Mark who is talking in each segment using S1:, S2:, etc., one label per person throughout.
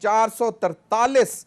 S1: 443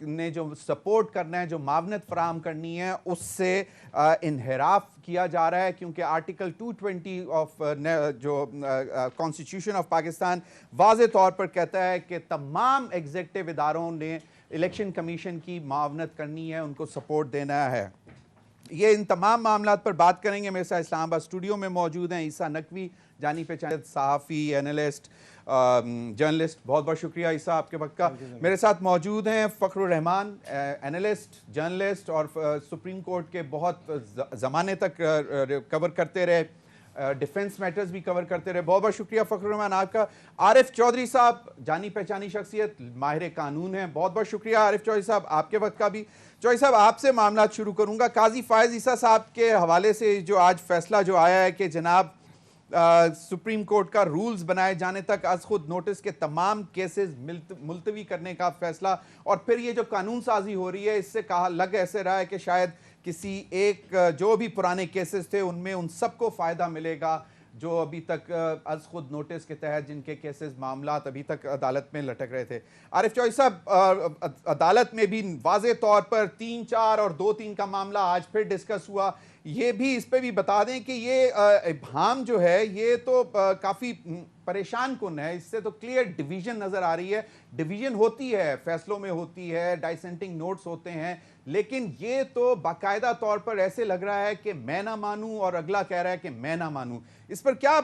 S1: نے جو سپورٹ کرنا ہے, جو معاونت فراہم کرنی ہے, اس سے انحراف کیا جا رہا ہے, کیونکہ آرٹیکل 220 آف جو کانسٹیٹیوشن آف پاکستان واضح طور پر کہتا ہے کہ تمام ایگزیکٹو اداروں نے الیکشن کمیشن کی معاونت کرنی ہے, ان کو سپورٹ دینا ہے. یہ ان تمام معاملات پر بات کریں گے. میرے ساتھ اسلام آباد اسٹوڈیو میں موجود ہیں عیسیٰ نقوی, جانی پہچانے صحافی, اینالسٹ, جرنلسٹ. بہت بہت شکریہ عیسیٰ آپ کے وقت کا. میرے ساتھ موجود ہیں فخر الرحمان, اینالسٹ, جرنلسٹ اور سپریم کورٹ کے بہت زمانے تک کور کرتے رہے, ڈیفنس میٹرز بھی کور کرتے رہے. بہت بہت شکریہ فخر الرحمان آپ کا. عارف چودھری صاحب, جانی پہچانی شخصیت, ماہر قانون ہیں. بہت بہت شکریہ عارف چودھری صاحب آپ کے وقت کا بھی. چودھری صاحب آپ سے معاملات شروع کروں گا. قاضی فائز عیسیٰ صاحب کے حوالے سے جو آج فیصلہ جو آیا ہے کہ جناب سپریم کورٹ کا رولز بنائے جانے تک از خود نوٹس کے تمام کیسز ملتوی کرنے کا فیصلہ, اور پھر یہ جو قانون سازی ہو رہی ہے, اس سے لگ ایسے رہا ہے کہ شاید کسی ایک جو بھی پرانے کیسز تھے ان میں ان سب کو فائدہ ملے گا جو ابھی تک از خود نوٹس کے تحت جن کے کیسز معاملات ابھی تک عدالت میں لٹک رہے تھے. عارف چودھری صاحب, عدالت میں بھی واضح طور پر 3-4 اور 2-3 کا معاملہ آج پھر ڈسکس ہوا. یہ بھی اس پہ بھی بتا دیں کہ یہ ابہام جو ہے یہ تو کافی پریشان کن ہے. اس سے تو کلیئر ڈویژن نظر آ رہی ہے. ڈویژن ہوتی ہے, فیصلوں میں ہوتی ہے, ڈائسنٹنگ نوٹس ہوتے ہیں, لیکن یہ تو باقاعدہ طور پر ایسے لگ رہا ہے کہ میں نہ مانوں اور اگلا کہہ رہا ہے کہ میں نہ مانوں. اس پر کیا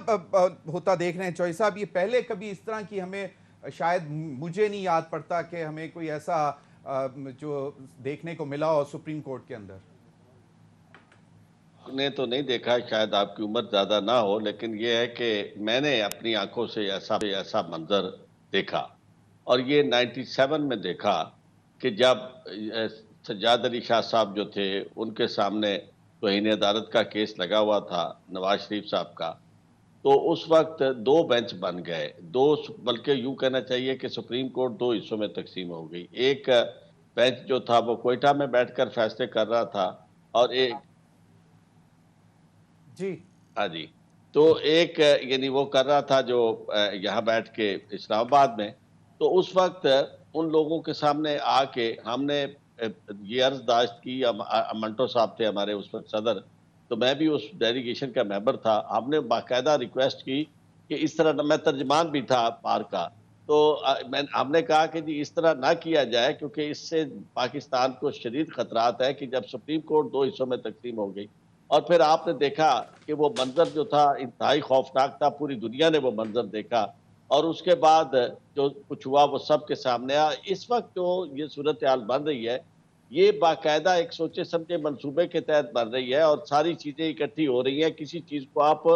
S1: ہوتا دیکھ رہے ہیں چودھری صاحب؟ یہ پہلے کبھی اس طرح کی ہمیں شاید مجھے نہیں یاد پڑتا کہ ہمیں کوئی ایسا جو دیکھنے کو ملا ہو سپریم کورٹ کے اندر.
S2: نے تو نہیں دیکھا, شاید آپ کی عمر زیادہ نہ ہو, لیکن یہ ہے کہ میں نے اپنی آنکھوں سے ایسا منظر دیکھا, اور یہ 97 میں دیکھا کہ جب سجاد علی شاہ صاحب جو تھے ان کے سامنے توہین عدالت کا کیس لگا ہوا تھا نواز شریف صاحب کا, تو اس وقت 2 بینچ بن گئے, بلکہ یوں کہنا چاہیے کہ سپریم کورٹ 2 حصوں میں تقسیم ہو گئی. ایک بینچ جو تھا وہ کوئٹہ میں بیٹھ کر فیصلے کر رہا تھا, اور ایک جی تو ایک یعنی وہ کر رہا تھا جو یہاں بیٹھ کے اسلام آباد میں. تو اس وقت ان لوگوں کے سامنے آ کے ہم نے یہ عرض داشت کی, منٹو صاحب تھے ہمارے اس وقت صدر, تو میں بھی اس ڈیلیگیشن کا ممبر تھا. ہم نے باقاعدہ ریکویسٹ کی کہ اس طرح, میں ترجمان بھی تھا بار کا, تو ہم نے کہا کہ جی اس طرح نہ کیا جائے, کیونکہ اس سے پاکستان کو شدید خطرات ہے کہ جب سپریم کورٹ 2 حصوں میں تقسیم ہو گئی, اور پھر آپ نے دیکھا کہ وہ منظر جو تھا انتہائی خوفناک تھا, پوری دنیا نے وہ منظر دیکھا, اور اس کے بعد جو کچھ ہوا وہ سب کے سامنے آیا. اس وقت جو یہ صورتحال بن رہی ہے, یہ باقاعدہ ایک سوچے سمجھے منصوبے کے تحت بن رہی ہے, اور ساری چیزیں اکٹھی ہو رہی ہیں. کسی چیز کو آپ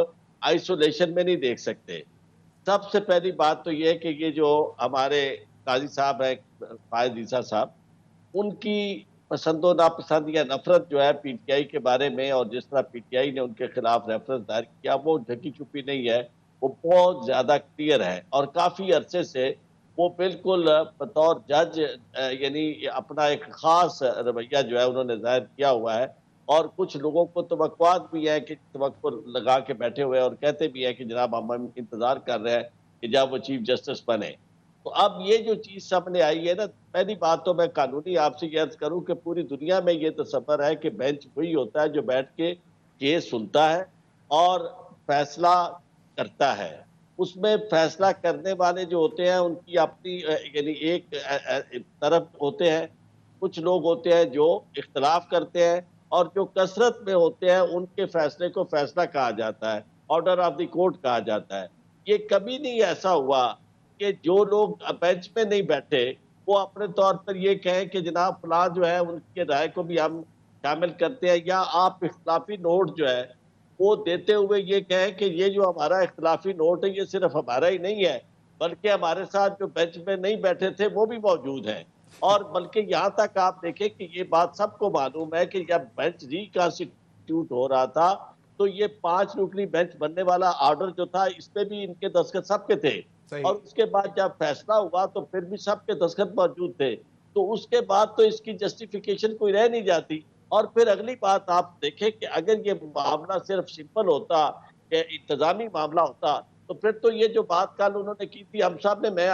S2: آئسولیشن میں نہیں دیکھ سکتے. سب سے پہلی بات تو یہ ہے کہ یہ جو ہمارے قاضی صاحب ہیں فائز عیسیٰ صاحب, ان کی پسند و ناپسند یا نفرت جو ہے پی ٹی آئی کے بارے میں, اور جس طرح پی ٹی آئی نے ان کے خلاف ریفرنس دائر کیا, وہ ڈھکی چھپی نہیں ہے, وہ بہت زیادہ کلیئر ہے. اور کافی عرصے سے وہ بالکل بطور جج یعنی اپنا ایک خاص رویہ جو ہے انہوں نے ظاہر کیا ہوا ہے, اور کچھ لوگوں کو توقعات بھی ہے کہ توقع لگا کے بیٹھے ہوئے, اور کہتے بھی ہیں کہ جناب ہم انتظار کر رہے ہیں کہ جب وہ چیف جسٹس بنے. تو اب یہ جو چیز سامنے آئی ہے نا, پہلی بات تو میں قانونی آپ سے یہ عرض کروں کہ پوری دنیا میں یہ تصور ہے کہ بینچ وہی ہوتا ہے جو بیٹھ کے کیس سنتا ہے اور فیصلہ کرتا ہے. اس میں فیصلہ کرنے والے جو ہوتے ہیں ان کی اپنی یعنی ایک طرف ہوتے ہیں, کچھ لوگ ہوتے ہیں جو اختلاف کرتے ہیں, اور جو کثرت میں ہوتے ہیں ان کے فیصلے کو فیصلہ کہا جاتا ہے, آرڈر آف دی کورٹ کہا جاتا ہے. یہ کبھی نہیں ایسا ہوا کہ جو لوگ بینچ میں نہیں بیٹھے وہ اپنے طور پر یہ کہیں کہ جناب فلاں جو ہے ان کے رائے کو بھی ہم شامل کرتے ہیں, یا آپ اختلافی نوٹ جو ہے وہ دیتے ہوئے یہ کہیں کہ یہ جو ہمارا اختلافی نوٹ ہے یہ صرف ہمارا ہی نہیں ہے, بلکہ ہمارے ساتھ جو بینچ میں نہیں بیٹھے تھے وہ بھی موجود ہیں. اور بلکہ یہاں تک آپ دیکھیں کہ یہ بات سب کو معلوم ہے کہ جب بینچ ریکانسٹیٹیوٹ ہو رہا تھا تو یہ 5 رکنی بینچ بننے والا آرڈر جو تھا اس پہ بھی ان کے دستخط سب کے تھے, اور اس کے بعد جب فیصلہ ہوا تو پھر بھی سب کے دستخط موجود تھے. تو اس کے بعد تو اس کی جسٹیفیکیشن کوئی رہ نہیں جاتی. اور پھر اگلی بات آپ دیکھیں کہ اگر یہ معاملہ صرف سمپل ہوتا کہ انتظامی معاملہ ہوتا, تو پھر تو یہ جو بات کل انہوں نے کی تھی ہم صاحب نے, میں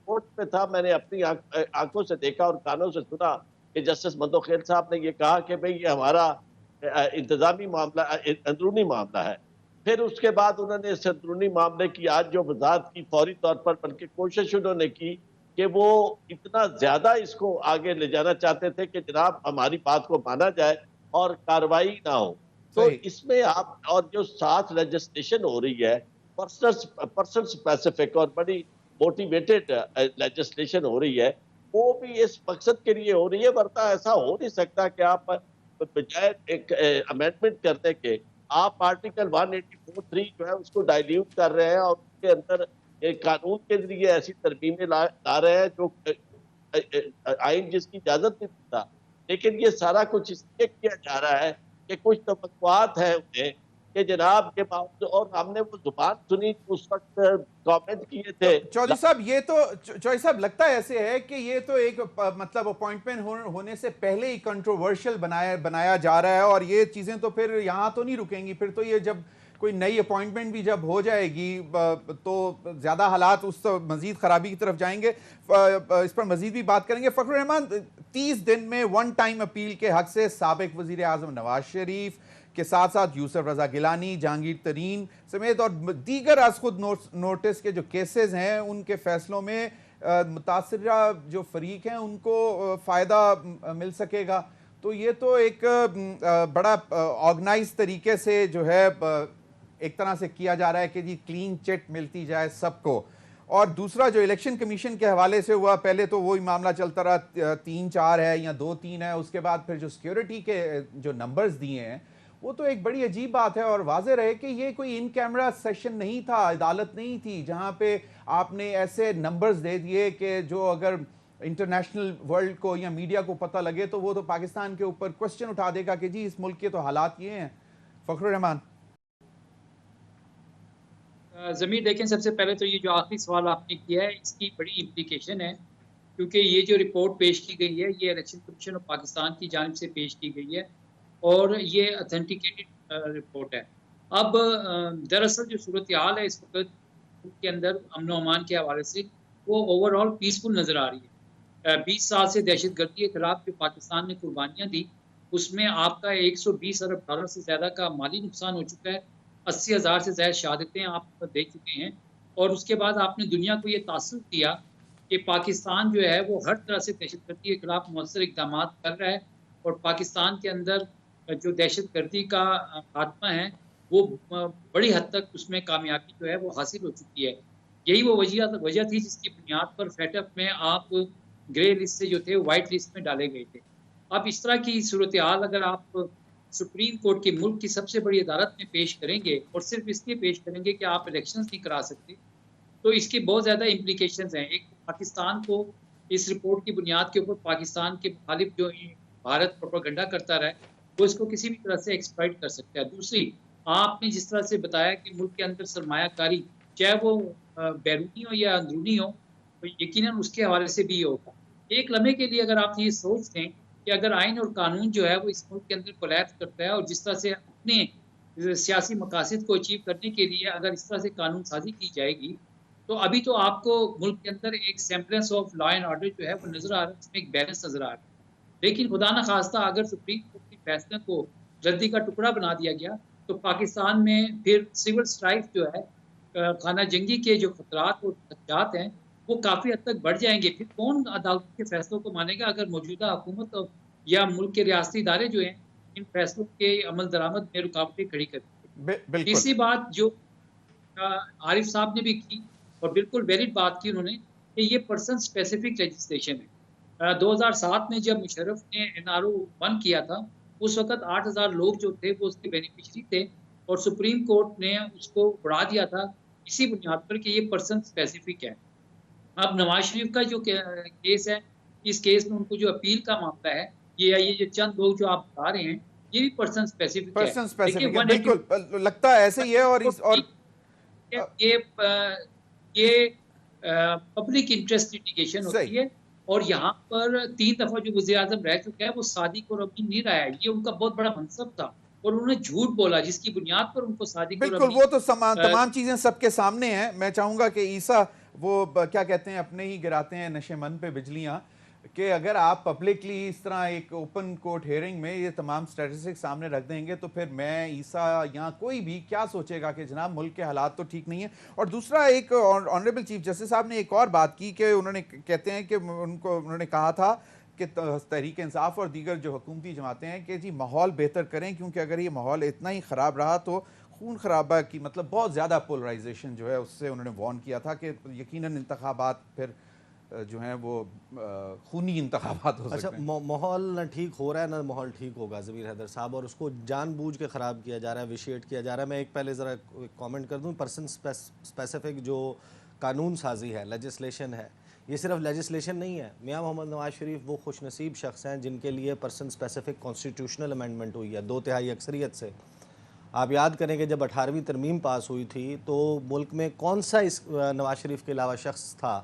S2: کوچ میں تھا، میں نے اپنی آنکھوں سے دیکھا اور کانوں سے سنا کہ جسٹس مندوخیل صاحب نے یہ کہا کہ بھئی یہ ہمارا انتظامی معاملہ، اندرونی معاملہ ہے۔ پھر اس کے بعد انہوں نے اس اندرونی معاملے کی آج جو وضاحت کی فوری طور پر، بلکہ کوشش انہوں نے کی کہ وہ اتنا زیادہ اس کو آگے لے جانا چاہتے تھے کہ جناب ہماری بات کو مانا جائے اور کارروائی نہ ہو۔ تو
S1: صحیح
S2: اس میں آپ اور جو ساتھ لیجسلیشن ہو رہی ہے پرسن اسپیسیفک اور بڑی موٹیویٹڈ لیجسلیشن ہو رہی ہے، وہ بھی اس مقصد کے لیے ہو رہی ہے، ورنہ ایسا ہو نہیں سکتا کہ آپ بجائے ایک امینڈمنٹ کرنے کے آپ آرٹیکل 184(3) جو ہے اس کو ڈائلیوٹ کر رہے ہیں اور اس کے اندر ایک قانون کے ذریعے ایسی ترمیمیں لا رہے ہیں جو آئین جس کی اجازت نہیں دیتا۔ لیکن یہ سارا کچھ اس لیے کیا جا رہا ہے کہ کچھ توقعات ہیں انہیں کہ جناب کے باوجود، اور ہم نے وہ زبان سنی اس وقت کامنٹ کیے تھے۔
S1: چودھری صاحب، یہ تو چودھری صاحب لگتا ہے ایسے ہے کہ یہ تو ایک مطلب اپوائنٹمنٹ ہونے سے پہلے ہی کنٹروورشل بنایا جا رہا ہے، اور یہ چیزیں تو پھر یہاں تو نہیں رکیں گی، پھر تو یہ جب کوئی نئی اپوائنٹمنٹ بھی جب ہو جائے گی تو زیادہ حالات اس مزید خرابی کی طرف جائیں گے۔ اس پر مزید بھی بات کریں گے۔ فخر الرحمان، 30 دن میں ون ٹائم اپیل کے حق سے سابق وزیر اعظم نواز شریف کے ساتھ ساتھ یوسف رضا گیلانی، جہانگیر ترین سمیت اور دیگر از خود نوٹس کے جو کیسز ہیں ان کے فیصلوں میں متاثرہ جو فریق ہیں ان کو فائدہ مل سکے گا۔ تو یہ تو ایک بڑا آرگنائز طریقے سے جو ہے ایک طرح سے کیا جا رہا ہے کہ جی کلین چٹ ملتی جائے سب کو۔ اور دوسرا جو الیکشن کمیشن کے حوالے سے ہوا، پہلے تو وہی معاملہ چلتا رہا 3-4 ہے یا 2-3 ہے، اس کے بعد پھر جو سیکیورٹی کے جو نمبرز دیے ہیں وہ تو ایک بڑی عجیب بات ہے، اور واضح رہے کہ یہ کوئی ان کیمرہ سیشن نہیں تھا، عدالت نہیں تھی جہاں پہ آپ نے ایسے نمبرز دے دیے کہ جو اگر انٹرنیشنل ورلڈ کو یا میڈیا کو پتہ لگے تو وہ تو پاکستان کے اوپر کوسچن اٹھا دے گا کہ جی اس ملک کے تو حالات یہ ہیں۔ فخر الرحمان
S3: ضمیر، دیکھیں سب سے پہلے تو یہ جو آخری سوال آپ نے کیا ہے اس کی بڑی امپلیکیشن ہے، کیونکہ یہ جو رپورٹ پیش کی گئی ہے یہ الیکشن کمیشن آف پاکستان کی جانب سے پیش کی گئی ہے اور یہ اتھینٹیکیٹڈ رپورٹ ہے۔ اب دراصل جو صورتحال ہے اس وقت ملک کے اندر امن و امان کے حوالے سے وہ اوور آل پیسفل نظر آ رہی ہے۔ 20 سال سے دہشت گردی کے خلاف جو پاکستان نے قربانیاں دی اس میں آپ کا 120 ارب ڈالر سے زیادہ کا مالی نقصان ہو چکا ہے، 80,000 سے زائد شہادتیں آپ دیکھ چکے ہیں، اور اس کے بعد آپ نے دنیا کو یہ تاثر دیا کہ پاکستان جو ہے وہ ہر طرح سے دہشت گردی کے خلاف مؤثر اقدامات کر رہا ہے، اور پاکستان کے اندر جو دہشت گردی کا خاتمہ ہے وہ بڑی حد تک اس میں کامیابی جو ہے وہ حاصل ہو چکی ہے۔ یہی وہ وجہ تھی جس کی بنیاد پر فیٹ اپ میں آپ گرے لسٹ سے جو تھے وائٹ لسٹ میں ڈالے گئے تھے۔ اب اس طرح کی صورتحال اگر آپ سپریم کورٹ کی ملک کی سب سے بڑی عدالت میں پیش کریں گے اور صرف اس لیے پیش کریں گے کہ آپ الیکشنز نہیں کرا سکتے، تو اس کی بہت زیادہ امپلیکیشنز ہیں۔ ایک، پاکستان کو اس رپورٹ کی بنیاد کے اوپر پاکستان کے مخالف جو بھارت پروپیگنڈا کرتا رہا ہے وہ اس کو کسی بھی طرح سے ایکسپلائٹ کر سکتا ہے۔ دوسری، آپ نے جس طرح سے بتایا کہ ملک کے اندر سرمایہ کاری چاہے وہ بیرونی ہو یا اندرونی ہو، تو یقیناً اس کے حوالے سے بھی یہ ہوگا۔ ایک لمحے کے لیے اگر آپ یہ سوچ دیں کہ اگر آئین اور قانون جو ہے وہ اس ملک کے اندر کولیپس کرتا ہے اور جس طرح سے اپنے سیاسی مقاصد کو اچیو کرنے کے لیے اگر اس طرح سے قانون سازی کی جائے گی، تو ابھی تو آپ کو ملک کے اندر ایک سیمپلنس آف لا اینڈ آرڈر جو ہے وہ نظر آ رہا ہے، اس میں ایک بیلنس نظر آ رہا ہے۔ لیکن خدا نہ خواستہ اگر سپریم کورٹ کے فیصلے کو ردی کا ٹکڑا بنا دیا گیا تو پاکستان میں پھر سول اسٹرائک جو ہے، خانہ جنگی کے جو خطرات اور خدشات ہیں وہ کافی حد تک بڑھ جائیں گے۔ پھر کون عدالت کے فیصلوں کو مانے گا اگر موجودہ حکومت یا ملک کے ریاستی ادارے جو ہیں ان فیصلوں کے عمل درآمد میں رکاوٹیں کھڑی کریں؟ تیسری بات جو عارف صاحب نے بھی کی اور بالکل ویلڈ بات کی انہوں نے، کہ یہ پرسن اسپیسیفک لیجسلیشن ہے۔ 2007 میں جب مشرف نے NRO 1 کیا تھا اس وقت 8,000 لوگ جو تھے وہ اس کے بینیفیشری تھے، اور سپریم کورٹ نے اس کو اڑا دیا تھا اسی بنیاد پر کہ یہ پرسن اسپیسیفک ہے۔ اب نواز شریف کا جو کیس ہے، اس کیس میں ان کو جو اپیل کا معاملہ ہے، یہ جو چند لوگ جو آپ بتا رہے ہیں یہ بھی پرسن اسپیسیفک ہے،
S1: بالکل لگتا ہے ایسے ہی ہے۔ اور
S3: یہ پبلک انٹرسٹ لٹیگیشن ہوتی ہے، اور یہاں پر 3 دفعہ جو وزیر اعظم رہ چکا ہے وہ صادق اور امین نہیں رہا ہے، یہ ان کا بہت بڑا منصب تھا اور انہوں نے جھوٹ بولا جس کی بنیاد پر ان کو صادق اور امین،
S1: بالکل وہ تو تمام چیزیں سب کے سامنے ہیں۔ میں چاہوں گا کہ عیسیٰ وہ کیا کہتے ہیں اپنے ہی گراتے ہیں نشے من پہ بجلیاں کہ اگر آپ پبلکلی اس طرح ایک اوپن کورٹ ہیئرنگ میں یہ تمام سٹیٹسٹکس سامنے رکھ دیں گے تو پھر میں عیسیٰ یا کوئی بھی کیا سوچے گا کہ جناب ملک کے حالات تو ٹھیک نہیں ہیں. اور دوسرا ایک آنریبل چیف جسٹس صاحب نے ایک اور بات کی کہ انہوں نے کہتے ہیں کہ انہوں نے کہا تھا کہ تحریک انصاف اور دیگر جو حکومتی جماعتیں ہیں کہ جی ماحول بہتر کریں کیونکہ اگر یہ ماحول اتنا ہی خراب رہا تو خون خرابہ کی مطلب بہت زیادہ پولرائزیشن جو ہے اس سے انہوں نے وارن کیا تھا کہ یقیناً انتخابات پھر جو ہیں وہ خونی انتخابات ہو سکتے ہیں.
S4: ماحول نہ ٹھیک ہو رہا ہے نہ ماحول ٹھیک ہوگا ضمیر حیدر صاحب, اور اس کو جان بوجھ کے خراب کیا جا رہا ہے, ویشیٹ کیا جا رہا ہے. میں ایک پہلے ذرا کامنٹ کر دوں, پرسن اسپیسیفک جو قانون سازی ہے, لیجسلیشن ہے, یہ صرف لیجسلیشن نہیں ہے. میاں محمد نواز شریف وہ خوش نصیب شخص ہیں جن کے لیے پرسن اسپیسیفک کانسٹیٹیوشنل امینڈمنٹ ہوئی ہے 2/3 اکثریت سے. آپ یاد کریں کہ جب 18ویں ترمیم پاس ہوئی تھی تو ملک میں کون سا اس نواز شریف کے علاوہ شخص تھا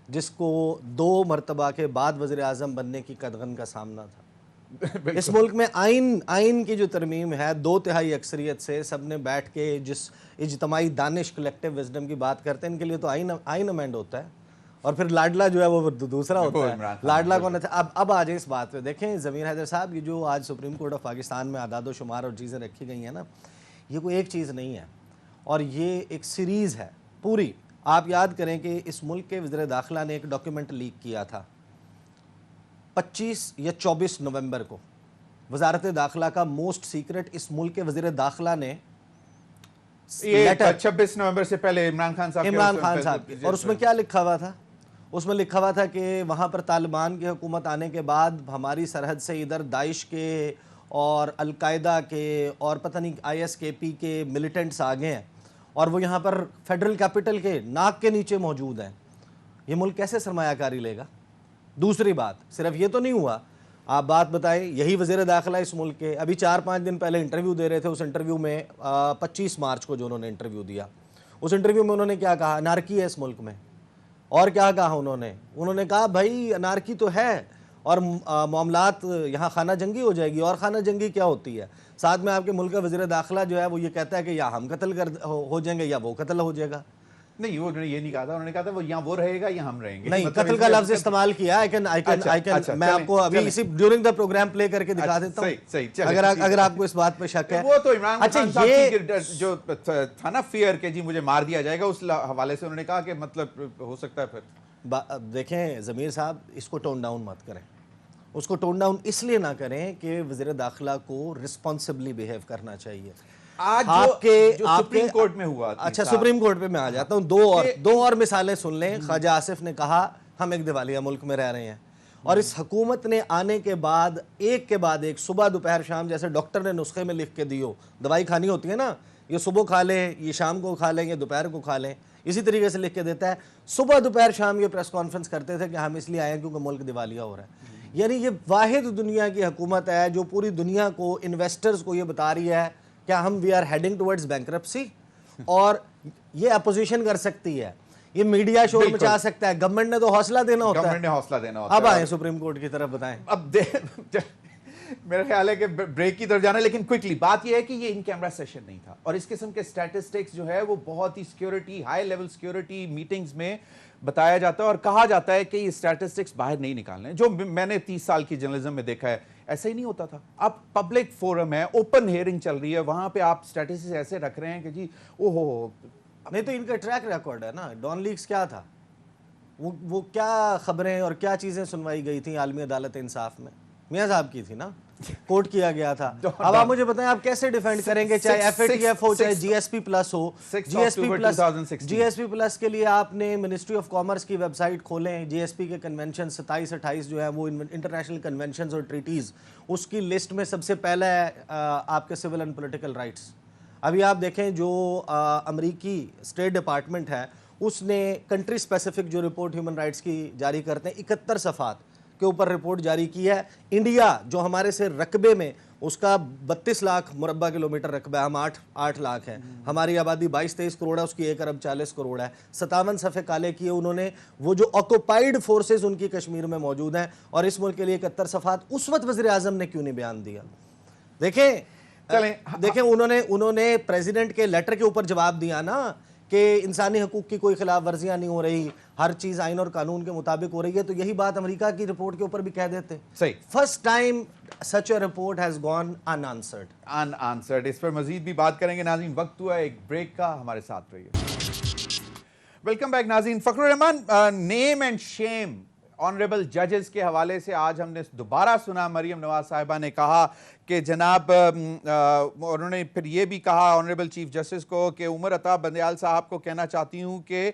S4: جس کو 2 مرتبہ کے بعد وزیر اعظم بننے کی قدغن کا سامنا تھا؟ اس ملک میں آئین کی جو ترمیم ہے 2/3 اکثریت سے سب نے بیٹھ کے جس اجتماعی دانش کلیکٹیو وزڈم کی بات کرتے ہیں, ان کے لیے تو آئین امینڈ ہوتا ہے. اور پھر لاڈلا جو ہے وہ دوسرا ہوتا ہے. لاڈلا کون ہے؟ اب آ جائیں اس بات پہ. دیکھیں ضمیر حیدر صاحب, یہ جو آج سپریم کورٹ آف پاکستان میں اعداد و شمار اور چیزیں رکھی گئی ہیں نا, یہ کوئی ایک چیز نہیں ہے اور یہ ایک سیریز ہے پوری. آپ یاد کریں کہ اس ملک کے وزیر داخلہ نے ایک ڈاکیومنٹ لیک کیا تھا 25 یا 24 نومبر کو. وزارت داخلہ کا موسٹ سیکرٹ اس ملک کے وزیر داخلہ نے
S1: 26 نومبر سے پہلے عمران خان صاحب
S4: کی, اور اس میں کیا لکھا ہوا تھا؟ اس میں لکھا ہوا تھا کہ وہاں پر طالبان کی حکومت آنے کے بعد ہماری سرحد سے ادھر داعش کے اور القاعدہ کے اور پتہ نہیں ISKP کے ملیٹنٹس آ گئے ہیں اور وہ یہاں پر فیڈرل کیپٹل کے ناک کے نیچے موجود ہیں. یہ ملک کیسے سرمایہ کاری لے گا؟ دوسری بات, صرف یہ تو نہیں ہوا, آپ بات بتائیں, یہی وزیر داخلہ اس ملک کے ابھی 4-5 دن پہلے انٹرویو دے رہے تھے. اس انٹرویو میں 25 مارچ کو جو انہوں نے انٹرویو دیا, اس انٹرویو میں انہوں نے کیا کہا؟ انارکی ہے اس ملک میں. اور کیا کہا انہوں نے کہا بھائی انارکی تو ہے اور معاملات یہاں خانہ جنگی ہو جائے گی. اور خانہ جنگی کیا ہوتی ہے؟ ساتھ میں آپ کے ملک کا وزیر داخلہ جو ہے وہ یہ کہتا ہے کہ یا ہم قتل ہو جائیں گے یا وہ قتل ہو جائے گا.
S1: نہیں, وہ یہ نہیں کہا تھا, انہوں نے کہا تھا وہ وہ رہے گا یا ہم رہیں گے.
S4: نہیں, قتل کا لفظ استعمال کیا. میں آپ کو ابھی اسی ڈیورنگ دا پروگرام پلے کر کے دکھا دیتا ہوں اگر آپ کو اس بات پہ شک ہے.
S1: وہ تو عمران خان صاحب کی جو تھا نا فیئر کہ جی مجھے مار دیا جائے گا, اس حوالے سے انہوں نے کہا کہ مطلب ہو سکتا ہے. پھر
S4: دیکھیں ضمیر صاحب, اس کو ٹون ڈاؤن مت کریں. اس کو ٹون ڈاؤن اس لیے نہ کریں کہ وزیر داخلہ کو رسپانسبلی بیہیو کرنا چاہیے.
S1: آج جو سپریم کورٹ میں ہوا,
S4: اچھا سپریم کورٹ پہ میں آ جاتا ہوں. دو اور مثالیں سن لیں. خواجہ آصف نے کہا ہم ایک دیوالیہ ملک میں رہ رہے ہیں, اور اس حکومت نے آنے کے بعد ایک کے بعد ایک صبح دوپہر شام, جیسے ڈاکٹر نے نسخے میں لکھ کے دیو, دوائی کھانی ہوتی ہے نا, یہ صبح کھا لیں, یہ شام کو کھا لیں, یہ دوپہر کو کھا لیں, اسی طریقے سے لکھ کے دیتا ہے. صبح دوپہر شام یہ پریس کانفرنس کرتے تھے کہ ہم اس لیے آئے ہیں کیونکہ ملک دیوالیہ ہو رہا ہے. یعنی یہ واحد دنیا کی حکومت ہے جو پوری دنیا کو, انویسٹرز کو یہ بتا رہی ہے کہ ہم we are heading towards bankruptcy, اور یہ اپوزیشن کر سکتی ہے, یہ میڈیا شور مچا سکتا ہے. گورنمنٹ نے تو حوصلہ دینا ہوتا ہے. اب آئیں سپریم کورٹ کی طرف, بتائیں.
S1: اب میرا خیال ہے کہ بریک کی طرف جانا, لیکن کوئکلی بات یہ ہے کہ یہ ان کیمرہ سیشن نہیں تھا, اور اس قسم کے سٹیٹسٹکس جو ہے وہ بہت ہی security, high level security meetings میں بتایا جاتا ہے اور کہا جاتا ہے کہ یہ سٹیٹسٹکس باہر نہیں نکالنے. جو میں نے 30 سال کی جرنلزم میں دیکھا ہے ایسا ہی نہیں ہوتا تھا. اب پبلک فورم ہے, اوپن ہیئرنگ چل رہی ہے, وہاں پہ آپ سٹیٹسٹکس ایسے رکھ رہے ہیں کہ جی اوہو.
S4: نہیں تو ان کا ٹریک ریکارڈ ہے نا. ڈان لیکس کیا تھا, وہ کیا خبریں اور کیا چیزیں سنوائی گئی تھیں عالمی عدالت انصاف میں؟ میاں صاحب کی تھی نا, کوٹ کیا گیا تھا. اب آپ مجھے بتائیں آپ کیسے ڈیفینڈ کریں گے, چاہے FATF ہو چاہے GSP پلس ہو. GSP پلس کے لیے آپ نے منسٹری آف کامرس کی ویب سائٹ کھولیں, GSP کے کنونشن 27-28 جو ہے وہ انٹرنیشنل کنونشنز اور ٹریٹیز, اس کی لسٹ میں سب سے پہلا ہے آپ کے سول اینڈ پولیٹیکل رائٹس. ابھی آپ دیکھیں جو امریکی اسٹیٹ ڈپارٹمنٹ ہے اس نے کنٹری اسپیسیفک جو رپورٹ ہیومن رائٹس کی جاری کرتے ہیں 71 صفحات کے اوپر رپورٹ جاری کی ہے. انڈیا جو ہمارے سے رقبے میں, اس کا 32 لاکھ مربع کلومیٹر رقبہ ہے, ہم 8 لاکھ ہیں, ہماری آبادی 22-23 کروڑ ہے, اس کی 1 ارب 40 کروڑ ہے. 57 صفحے کالے کیے انہوں نے, وہ جو آکوپائیڈ فورسز ان کی کشمیر میں موجود ہیں, اور اس ملک کے لیے 71 صفحات. اس وقت وزیر اعظم نے کیوں نہیں بیان دیا؟ دیکھیں انہوں نے پریزیڈنٹ کے لیٹر کے اوپر جواب دیا نا کہ انسانی حقوق کی کوئی خلاف ورزیاں نہیں ہو رہی, ہر چیز آئین اور قانون کے مطابق ہو رہی ہے, تو یہی بات امریکہ کی رپورٹ کے اوپر بھی کہہ دیتے.
S1: صحیح,
S4: first time such a report has gone
S1: unanswered. اس پر مزید بھی بات کریں گے. ناظرین, وقت ہوا ہے ایک بریک کا, ہمارے ساتھ رہیے. ویلکم بیک ناظرین. فخر الرحمان, نیم اینڈ شیم آنریبل ججز کے حوالے سے آج ہم نے دوبارہ سنا مریم نواز صاحبہ نے کہا کہ جناب انہوں نے پھر یہ بھی کہا آنریبل چیف جسٹس کو کہ عمر عطا بندیال صاحب کو کہنا چاہتی ہوں کہ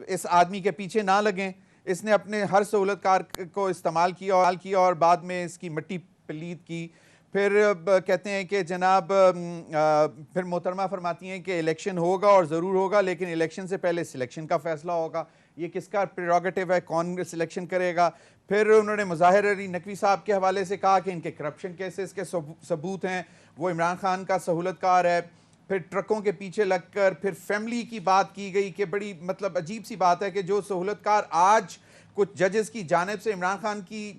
S1: اس آدمی کے پیچھے نہ لگیں, اس نے اپنے ہر سہولت کار کو استعمال کیا اور بعد میں اس کی مٹی پلید کی. پھر کہتے ہیں کہ جناب پھر محترمہ فرماتی ہیں کہ الیکشن ہوگا اور ضرور ہوگا, لیکن الیکشن سے پہلے سلیکشن کا فیصلہ ہوگا. یہ کس کا پریروگیٹو ہے, کون سلیکشن کرے گا؟ پھر انہوں نے مظاہر علی نقوی صاحب کے حوالے سے کہا کہ ان کے کرپشن کیسز کے ثبوت ہیں, وہ عمران خان کا سہولت کار ہے. پھر ٹرکوں کے پیچھے لگ کر پھر فیملی کی بات کی گئی کہ بڑی مطلب عجیب سی بات ہے کہ جو سہولت کار آج کچھ ججز کی جانب سے عمران خان کی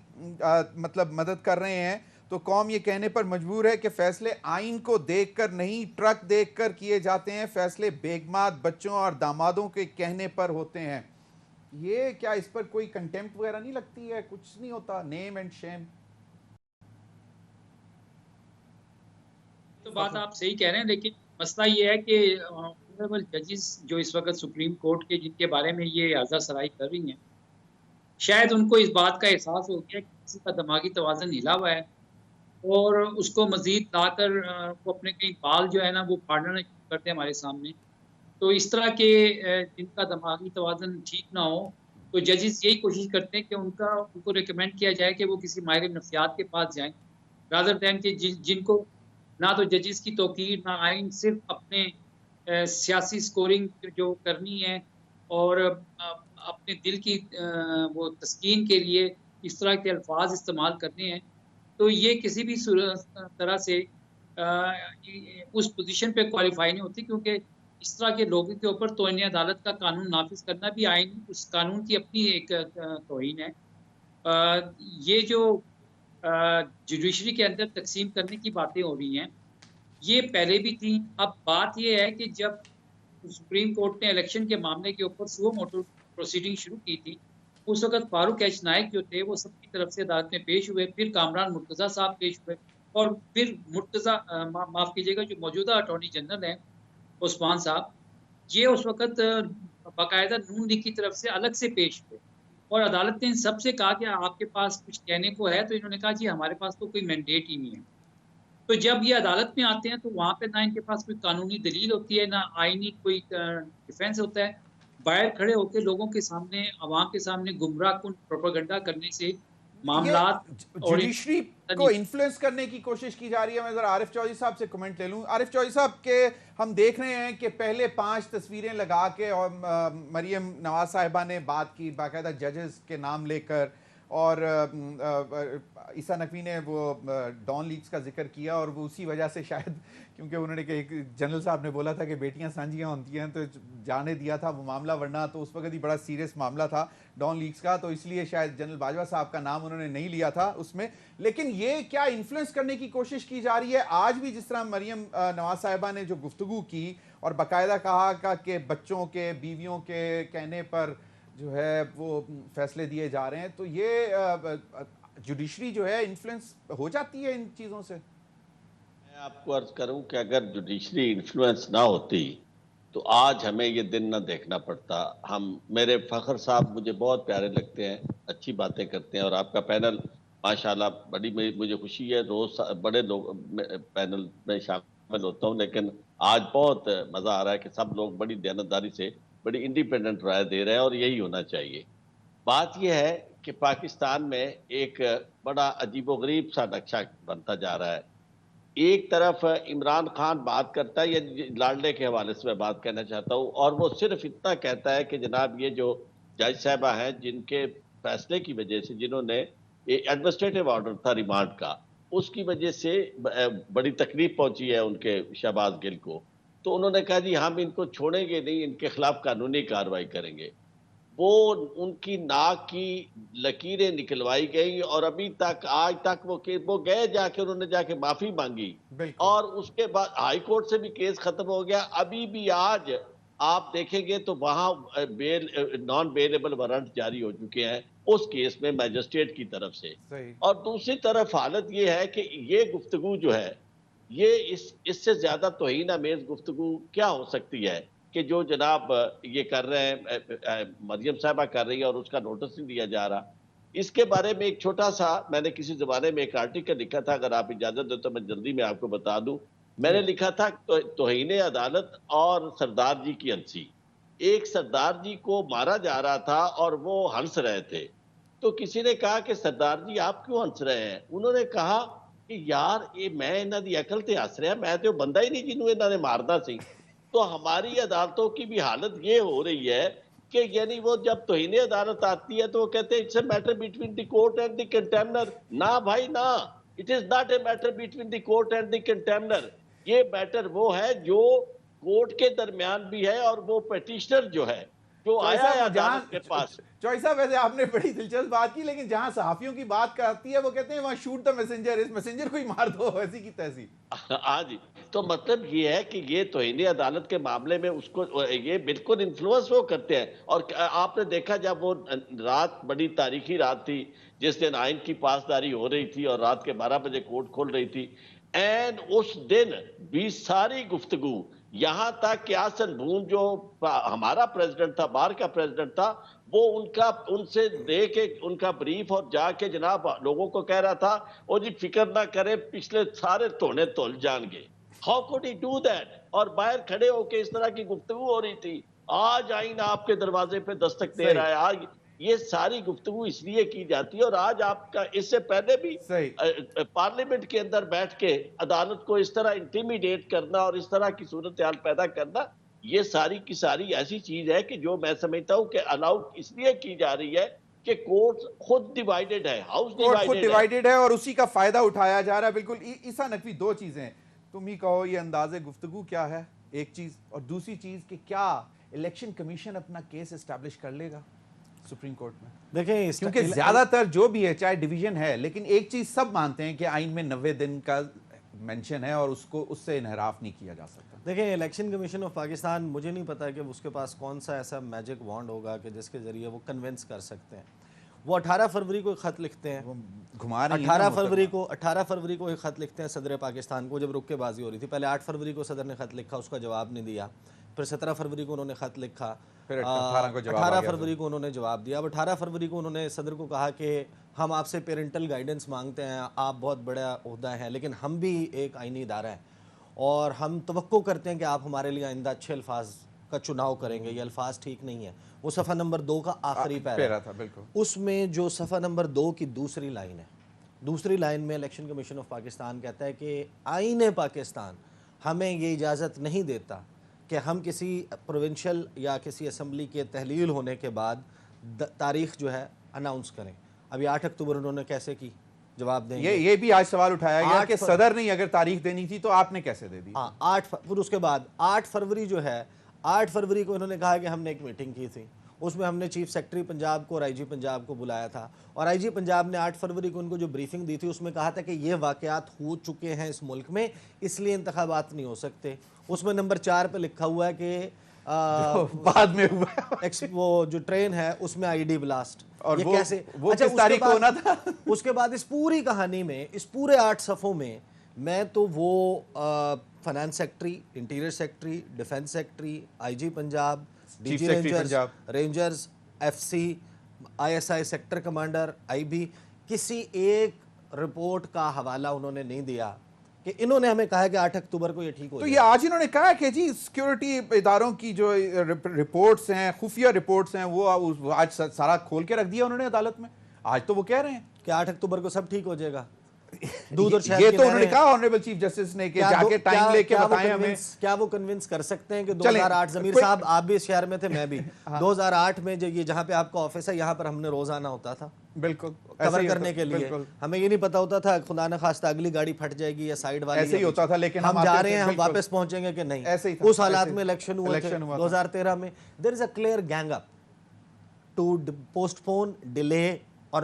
S1: مطلب مدد کر رہے ہیں, تو قوم یہ کہنے پر مجبور ہے کہ فیصلے آئین کو دیکھ کر نہیں, ٹرک دیکھ کر کیے جاتے ہیں, فیصلے بیگمات, بچوں اور دامادوں کے کہنے پر ہوتے ہیں. یہ کیا اس پر کوئی کنٹیمپٹ وغیرہ نہیں لگتی ہے؟ کچھ نہیں ہوتا, نیم اینڈ شیم.
S3: تو بات آپ صحیح کہہ رہے ہیں, لیکن مسئلہ یہ ہے کہ آنریبل ججز جو اس وقت سپریم کورٹ کے جن کے بارے میں یہ عرضہ سرائی کر رہی ہیں, شاید ان کو اس بات کا احساس ہو گیا کہ کسی کا دماغی توازن ہلا ہوا ہے اور اس کو مزید لا کر وہ اپنے کئی بال جو ہے نا وہ پھاڑنا شروع کرتے ہیں ہمارے سامنے. تو اس طرح کے جن کا دماغی توازن ٹھیک نہ ہو تو ججز یہی کوشش کرتے ہیں کہ ان کو ریکمینڈ کیا جائے کہ وہ کسی ماہر نفسیات کے پاس جائیں, رادر دین کہ جن کو نہ تو ججز کی توقیر نہ آئین, صرف اپنے سیاسی سکورنگ جو کرنی ہے اور اپنے دل کی وہ تسکین کے لیے اس طرح کے الفاظ استعمال کرنے ہیں. تو یہ کسی بھی طرح سے اس پوزیشن پہ کوالیفائی نہیں ہوتی, کیونکہ اس طرح کے لوگوں کے اوپر توہین عدالت کا قانون نافذ کرنا بھی آئین اس قانون کی اپنی ایک توہین ہے. یہ جو جوڈیشری کے اندر تقسیم کرنے کی باتیں ہو رہی ہیں یہ پہلے بھی تھیں. اب بات یہ ہے کہ جب سپریم کورٹ نے الیکشن کے معاملے کے اوپر سو موٹو پروسیڈنگ شروع کی تھی, اس وقت فاروق ایچ نائک جو تھے وہ سب کی طرف سے عدالت میں پیش ہوئے, پھر کامران مرتضیٰ صاحب پیش ہوئے, اور پھر مرتضیٰ معاف کیجیے گا جو موجودہ اٹارنی جنرل ہیں عثمان صاحب, یہ اس وقت باقاعدہ نون لیگ کی طرف سے الگ سے پیش ہوئے اور عدالت نے ان سب سے کہا کہ آپ کے پاس کچھ کہنے کو ہے, تو انہوں نے کہا جی ہمارے پاس تو کوئی مینڈیٹ ہی نہیں ہے. تو جب یہ عدالت میں آتے ہیں تو وہاں پہ نہ ان کے پاس کوئی قانونی دلیل ہوتی ہے نہ آئینی کوئی ڈیفینس ہوتا ہے. باہر کھڑے ہو کے لوگوں کے سامنے, عوام کے سامنے گمراہ کن پروپیگنڈا کرنے سے معاملات
S1: جوڈیشری کو انفلوئنس کرنے کی کوشش کی جا رہی ہے. میں ذرا عارف چودھری صاحب سے کمنٹ لے لوں. عارف چودھری صاحب کے ہم دیکھ رہے ہیں کہ پہلے 5 تصویریں لگا کے اور مریم نواز صاحبہ نے بات کی باقاعدہ ججز کے نام لے کر, اور عیسیٰ نقوی نے وہ ڈان لیگز کا ذکر کیا, اور وہ اسی وجہ سے شاید کیونکہ انہوں نے کہ جنرل صاحب نے بولا تھا کہ بیٹیاں سانجیاں ہوتی ہیں تو جانے دیا تھا وہ معاملہ, ورنہ تو اس وقت ہی بڑا سیریس معاملہ تھا ڈان لیگز کا, تو اس لیے شاید جنرل باجوہ صاحب کا نام انہوں نے نہیں لیا تھا اس میں. لیکن یہ کیا انفلوئنس کرنے کی کوشش کی جا رہی ہے آج بھی؟ جس طرح مریم نواز صاحبہ نے جو گفتگو کی اور باقاعدہ کہا کہ بچوں کے, بیویوں کے کہنے پر جو ہے وہ فیصلے دیے جا رہے ہیں, تو یہ جوڈیشری جو ہے انفلوئنس ہو جاتی ہے ان چیزوں سے؟
S2: میں آپ کو عرض کروں کہ اگر جوڈیشری انفلوئنس نہ ہوتی تو آج ہمیں یہ دن نہ دیکھنا پڑتا. میرے فخر صاحب مجھے بہت پیارے لگتے ہیں, اچھی باتیں کرتے ہیں, اور آپ کا پینل ماشاءاللہ بڑی مجھے خوشی ہے, روز بڑے لوگ پینل میں شامل ہوتا ہوں, لیکن آج بہت مزہ آ رہا ہے کہ سب لوگ بڑی دیانتداری سے بڑی انڈیپینڈنٹ رائے دے رہے ہیں, اور یہی ہونا چاہیے. بات یہ ہے کہ پاکستان میں ایک بڑا عجیب و غریب سا نقشہ بنتا جا رہا ہے. ایک طرف عمران خان بات کرتا ہے, یا لاڈلے کے حوالے سے میں بات کہنا چاہتا ہوں, اور وہ صرف اتنا کہتا ہے کہ جناب یہ جو جج صاحبہ ہیں جن کے فیصلے کی وجہ سے, جنہوں نے ایڈمنسٹریٹو آرڈر تھا ریمانڈ کا, اس کی وجہ سے بڑی تکلیف پہنچی ہے ان کے شہباز گل کو, تو انہوں نے کہا جی ہم ان کو چھوڑیں گے نہیں, ان کے خلاف قانونی کارروائی کریں گے. وہ ان کی ناک کی لکیریں نکلوائی گئی، اور ابھی تک آج تک وہ گئے جا کے، انہوں نے جا کے معافی مانگی، اور اس کے بعد ہائی کورٹ سے بھی کیس ختم ہو گیا۔ ابھی بھی آج آپ دیکھیں گے تو وہاں نان بیلیبل وارنٹ جاری ہو چکے ہیں اس کیس میں میجسٹریٹ کی طرف سے۔ اور دوسری طرف حالت یہ ہے کہ یہ گفتگو جو ہے، یہ اس سے زیادہ توہین آمیز گفتگو کیا ہو سکتی ہے کہ جو جناب یہ کر رہے ہیں، مریم صاحبہ کر رہی ہے، اور اس کا نوٹس نہیں دیا جا رہا۔ اس کے بارے میں ایک چھوٹا سا، میں نے کسی زمانے میں ایک آرٹیکل لکھا تھا، اگر آپ اجازت دیں تو میں جلدی میں آپ کو بتا دوں۔ میں نے لکھا تھا توہین عدالت اور سردار جی کی ہنسی۔ ایک سردار جی کو مارا جا رہا تھا اور وہ ہنس رہے تھے، تو کسی نے کہا کہ سردار جی آپ کیوں ہنس رہے ہیں؟ انہوں نے کہا کہ یار یہ میں انہاں دی عقل تے ہنس رہا، میں تو بندہ ہی نہیں جنہوں انہوں نے مارنا سی۔ تو ہماری عدالتوں کی بھی حالت یہ ہو رہی ہے کہ یعنی وہ جب توہین عدالت آتی ہے تو وہ کہتے ہیں it's a matter between the court and the contemnor. نہ بھائی نہ، it is not a matter between the court and the contemnor. یہ میٹر وہ ہے جو کورٹ کے درمیان بھی ہے، اور وہ پیٹیشنر جو ہے جو آیا ہے عدالت کے پاس۔
S1: چوئی صاحب ویسے آپ نے بڑی دلچسپ بات کی، لیکن جہاں صحافیوں کی بات آتی ہے وہ کہتے ہیں وہاں شوٹ دا میسنجر، اس میسنجر کو ہی مار دو، ایسی کی تیسی۔
S2: ہاں جی، تو مطلب یہ ہے کہ یہ توہین عدالت کے معاملے میں اس کو یہ بالکل انفلوئنس وہ کرتے ہیں۔ اور آپ نے دیکھا جب وہ رات، بڑی تاریخی رات تھی جس دن آئین کی پاسداری ہو رہی تھی اور رات کے 12 بجے کورٹ کھول رہی تھی، اینڈ اس دن بھی ساری گفتگو، یہاں تک کہ آسن بھون جو ہمارا پریزیڈنٹ تھا، بار کا پریزیڈنٹ تھا، وہ ان سے دے کے ان کا بریف اور جا کے جناب لوگوں کو کہہ رہا تھا او جی فکر نہ کرے، پچھلے سارے تونے تول جان گے۔ How could he do that? اور باہر کھڑے ہو کے اس طرح کی گفتگو ہو رہی تھی۔ آج آئین آپ کے دروازے پہ دستک دے رہا ہے۔ آج یہ ساری گفتگو اس لیے کی جاتی ہے، اور آج آپ کا اس سے پہلے بھی پارلیمنٹ کے اندر بیٹھ کے عدالت کو اس طرح انٹیمیڈیٹ کرنا اور اس طرح کی صورتحال پیدا کرنا، یہ ساری کی ساری ایسی چیز ہے کہ جو میں سمجھتا ہوں کہ الاؤ اس لیے کی جا رہی ہے کہ کورٹ خود ڈیوائیڈڈ ہے، ہاؤس
S1: ڈیوائیڈڈ ہے، اور اسی کا فائدہ اٹھایا جا رہا ہے۔ بالکل عیسیٰ نقوی، دو چیزیں تم ہی کہو، یہ انداز گفتگو کیا ہے ایک چیز، اور دوسری چیز کہ کیا الیکشن کمیشن اپنا کیس اسٹیبلش کر لے گا سپریم کورٹ میں؟
S4: دیکھیں
S1: کیونکہ زیادہ تر جو بھی ہے، چاہے ڈیویژن ہے، لیکن ایک چیز سب مانتے ہیں کہ آئین میں 90 دن کا مینشن ہے اور اس سے انحراف نہیں کیا جا سکتا۔
S4: دیکھیں الیکشن کمیشن آف پاکستان، مجھے نہیں پتا کہ اس کے پاس کون سا ایسا میجک وانڈ ہوگا کہ جس کے ذریعے وہ کنونس کر سکتے ہیں۔ وہ 18 فروری کو ایک خط لکھتے ہیں، 18 فروری کو ایک خط لکھتے ہیں صدر پاکستان کو، جب رک کے بازی ہو رہی تھی۔ پہلے 8 فروری کو صدر نے خط لکھا، اس کا جواب نہیں دیا۔ پھر 17 فروری کو انہوں نے خط لکھا، پھر 18 فروری کو انہوں نے جواب دیا۔ اب 18 فروری کو انہوں نے صدر کو کہا کہ ہم آپ سے پیرنٹل گائیڈنس مانگتے ہیں، آپ بہت بڑا عہدہ ہیں، لیکن ہم بھی ایک آئینی ادارہ ہیں، اور ہم توقع کرتے ہیں کہ آپ ہمارے لیے آئندہ اچھے الفاظ کا چناؤ کریں گے۔ یہ الفاظ ٹھیک نہیں ہے۔ وہ صفحہ نمبر 2 کا آخری پیرا
S1: تھا، بالکل
S4: اس میں جو صفحہ نمبر 2 کی دوسری لائن ہے، دوسری لائن میں الیکشن کمیشن آف پاکستان کہتا ہے کہ آئین پاکستان ہمیں یہ اجازت نہیں دیتا کہ ہم کسی پروونشل یا کسی اسمبلی کے تحلیل ہونے کے بعد تاریخ جو ہے اناؤنس کریں۔ ابھی 8 اکتوبر انہوں نے کیسے کی؟ جواب دیں گے۔
S1: یہ بھی آج سوال اٹھایا گیا کہ صدر نے اگر تاریخ دینی تھی تو آپ نے کیسے دے دی؟
S4: ہاں، پھر اس کے بعد 8 فروری جو ہے، 8 فروری کو انہوں نے کہا کہ ہم نے ایک میٹنگ کی تھی، اس میں ہم نے چیف سیکرٹری پنجاب کو اور آئی جی پنجاب کو بلایا تھا، اور آئی جی پنجاب نے 8 فروری کو ان کو جو بریفنگ دی تھی اس میں کہا تھا کہ یہ واقعات ہو چکے ہیں اس ملک میں، اس لیے انتخابات نہیں ہو سکتے۔ اس میں نمبر 4 پہ لکھا ہوا ہے کہ
S1: بعد میں ہوا
S4: وہ جو ٹرین ہے اس میں آئی ڈی بلاسٹ،
S1: اور
S4: یہ کیسے؟
S1: وہ کس تاریخ کو ہونا تھا؟
S4: اس کے بعد اس پوری کہانی میں، اس پورے 8 صفحوں میں، میں تو وہ finance secretary, interior secretary, defence secretary, I G Punjab, D G rangers, F C, I S I sector commander, I B, کسی ایک رپورٹ کا حوالہ انہوں نے نہیں دیا کہ انہوں نے ہمیں کہا کہ 8 اکتوبر کو یہ ٹھیک ہو
S1: تو
S4: جائے۔
S1: یہ آج انہوں نے کہا کہ جی سیکیورٹی اداروں کی جو رپورٹس ہیں، خفیہ رپورٹس ہیں، وہ آج سارا کھول کے رکھ دیا انہوں نے عدالت میں۔ آج تو وہ کہہ رہے ہیں
S4: کہ 8 اکتوبر کو سب ٹھیک ہو جائے گا۔ دودھ اور شہد
S1: یہ تو انہوں نے کہا آنریبل چیف جسٹس نے کہ جا کے ٹائم لے کے بتائیں ہمیں۔
S4: کیا وہ کنونس کر سکتے ہیں کہ 2008 ضمیر صاحب آپ بھی اس شہر میں تھے، میں بھی 2008 میں جو یہ جہاں پہ آپ کا آفس ہے یہاں پر ہم نے روز آنا ہوتا تھا
S1: بالکل
S4: کور کرنے کے لیے، ہمیں یہ نہیں پتا ہوتا تھا خدا نہ خواستہ اگلی گاڑی پھٹ جائے گی یا سائیڈ والی،
S1: ایسے ہی ہوتا تھا، لیکن
S4: ہم جا رہے ہیں، ہم واپس پہنچیں گے کہ نہیں۔ اس حالات میں الیکشن ہوئے تھے 2013 میں۔ There is a clear gang up to postpone, delay or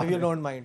S4: if you don't mind.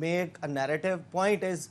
S4: make a narrative. Point is,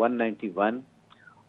S5: 191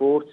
S5: 4th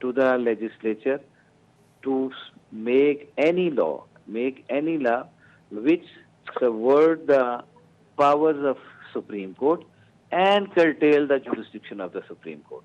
S5: to the legislature to make any law which subvert the powers of Supreme Court and curtail the jurisdiction of the Supreme Court.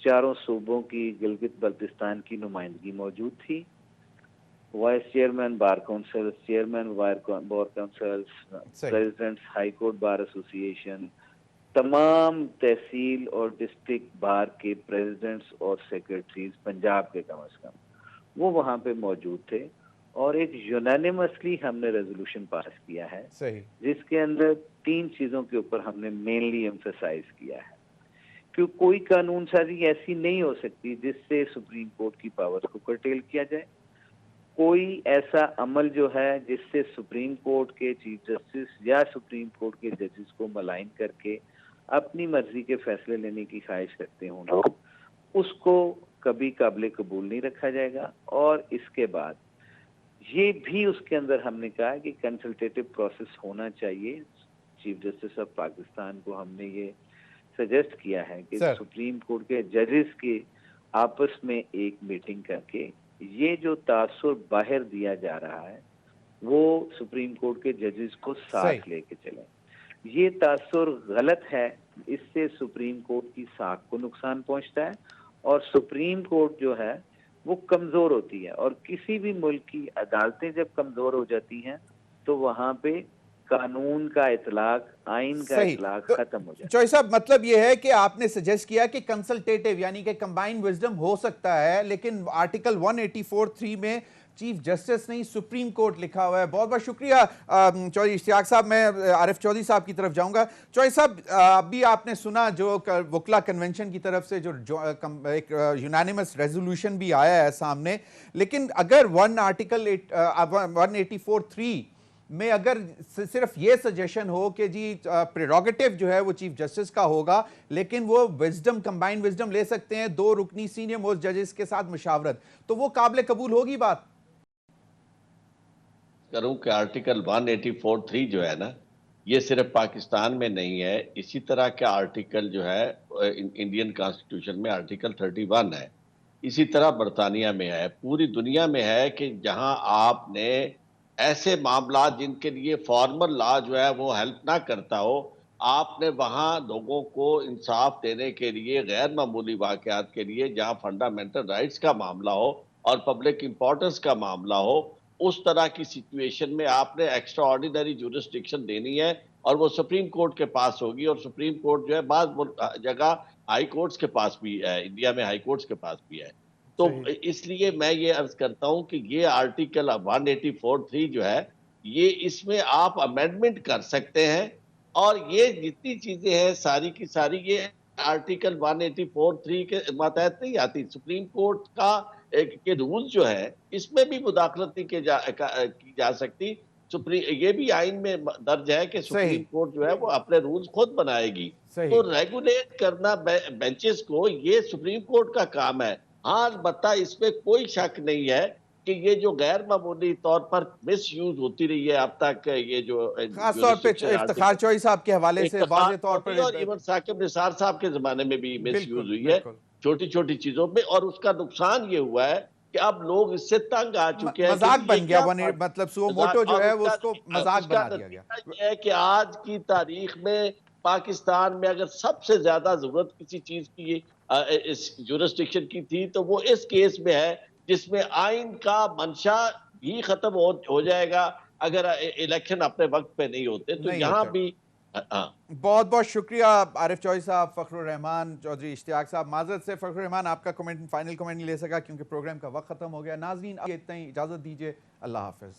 S5: چاروں صوبوں کی گلگت بلتستان کی نمائندگی موجود تھی. Vice chairman bar council, chairman bar council, president high court bar ایسوسی ایشن، تمام تحصیل اور ڈسٹرکٹ بار کے پریزیڈنٹس اور سیکرٹریز پنجاب کے کم از کم وہ وہاں پہ موجود تھے، اور ایک یونانیمسلی ہم نے ریزولوشن پاس کیا ہے جس کے اندر 3 چیزوں کے اوپر ہم نے مینلی ایمفیسائز کیا ہے کہ کوئی قانون سازی ایسی نہیں ہو سکتی جس سے سپریم کورٹ کی پاورز کو کرٹیل کیا جائے. کوئی ایسا عمل جو ہے جس سے سپریم کورٹ کے چیف جسٹس یا سپریم کورٹ کے ججز کو ملائن کر کے اپنی مرضی کے فیصلے لینے کی خواہش رکھتے ہوں لوگ، اس کو کبھی قابل قبول نہیں رکھا جائے گا. اور اس کے بعد یہ بھی اس کے اندر ہم نے کہا کہ کنسلٹیٹو پروسیس ہونا چاہیے. چیف جسٹس آف پاکستان کو ہم نے یہ سجیسٹ کیا ہے کہ سپریم کورٹ کے ججز کے آپس میں ایک میٹنگ کر کے یہ جو تاثر باہر دیا جا رہا ہے وہ سپریم کورٹ کے ججز کو ساتھ لے کے چلیں. یہ تاثر غلط ہے، اس سے سپریم کورٹ کی ساکھ کو نقصان پہنچتا ہے، اور سپریم کورٹ جو ہے وہ کمزور ہوتی ہے، اور کسی بھی ملک کی عدالتیں جب کمزور ہو جاتی ہیں تو وہاں پہ قانون کا اطلاق، آئین کا اطلاق ختم ہو جائے.
S1: چوئی صاحب، مطلب یہ ہے کہ آپ نے سجیسٹ کیا کہ کنسلٹیٹو یعنی کہ کمبائنڈ وزڈم ہو سکتا ہے، لیکن آرٹیکل 184(3) میں چیف جسٹس نہیں سپریم کورٹ لکھا ہوا ہے. بہت بہت شکریہ چودھری اشتیاق صاحب. میں عارف چودھری صاحب کی طرف جاؤں گا. چودھری صاحب، ابھی آپ نے سنا جو وکلا کنونشن کی طرف سے جو ایک یونانیمس ریزولوشن بھی آیا ہے سامنے، لیکن اگر آرٹیکل 184(3) میں اگر صرف یہ سجیشن ہو کہ جی پریروگیٹو جو ہے وہ چیف جسٹس کا ہوگا، لیکن وہ وزڈم، کمبائنڈ وزڈم لے سکتے ہیں 2 رکنی سینئر موسٹ ججز کے ساتھ مشاورت، تو وہ قابل قبول ہوگی بات؟
S2: کروں کہ آرٹیکل 184(3) جو ہے نا، یہ صرف پاکستان میں نہیں ہے. اسی طرح کا آرٹیکل جو ہے انڈین کانسٹیٹیوشن میں آرٹیکل 31 ہے. اسی طرح برطانیہ میں ہے، پوری دنیا میں ہے کہ جہاں آپ نے ایسے معاملات جن کے لیے فارمل لا جو ہے وہ ہیلپ نہ کرتا ہو، آپ نے وہاں لوگوں کو انصاف دینے کے لیے غیر معمولی واقعات کے لیے جہاں فنڈامنٹل رائٹس کا معاملہ ہو اور پبلک امپورٹنس کا معاملہ ہو، اس طرح کی سچویشن میں آپ نے ایکسٹرا آرڈینری جورسڈکشن دینی ہے، اور وہ سپریم کورٹ کے پاس ہوگی. اور سپریم کورٹ جو ہے بعض جگہ ہائی کورٹس کے پاس بھی ہے، انڈیا میں ہائی کورٹس کے پاس بھی ہے. تو اس لیے میں یہ عرض کرتا ہوں کہ یہ آرٹیکل 184(3) جو ہے، یہ اس میں آپ امینڈمنٹ کر سکتے ہیں، اور یہ جتنی چیزیں ہیں ساری کی ساری یہ آرٹیکل 184(3) کے ماتحت نہیں آتی. سپریم کورٹ کا کے رولز جو ہے اس میں بھی مداخلت نہیں کی جا سکتی. یہ بھی آئین میں درج ہے کہ سپریم کورٹ جو ہے وہ اپنے رولز خود بنائے گی. تو ریگولیٹ کرنا بینچز کو یہ سپریم کورٹ کا کام ہے. ہاں، البتہ اس میں کوئی شک نہیں ہے کہ یہ جو غیر معمولی طور پر مس یوز ہوتی رہی ہے اب تک، یہ جو
S1: خاص طور پہ افتخار چوئی صاحب کے حوالے سے واضح طور پر،
S2: اور ایون ثاقب نثار صاحب کے زمانے میں بھی مس یوز ہوئی ہے چھوٹی چھوٹی چیزوں میں، اور اس کا نقصان یہ ہوا ہے کہ اب لوگ اس سے تنگ آ چکے ہیں.
S1: مذاق بن گیا، مطلب سو موٹو جو ہے وہ اس کو مذاق بنا دیا گیا.
S2: یہ ہے کہ آج کی تاریخ میں پاکستان میں اگر سب سے زیادہ ضرورت کسی چیز کی اس جورسڈکشن کی تھی تو وہ اس کیس میں ہے، جس میں آئین کا منشا بھی ختم ہو جائے گا اگر الیکشن اپنے وقت پہ نہیں ہوتے. تو یہاں بھی
S1: بہت بہت شکریہ عارف چودھری صاحب، فخر الرحمان چودھری اشتیاق صاحب. معذرت سے فخر الرحمان آپ کا فائنل کمنٹ نہیں لے سکا کیونکہ پروگرام کا وقت ختم ہو گیا. ناظرین اتنا ہی، اجازت دیجیے. اللہ حافظ.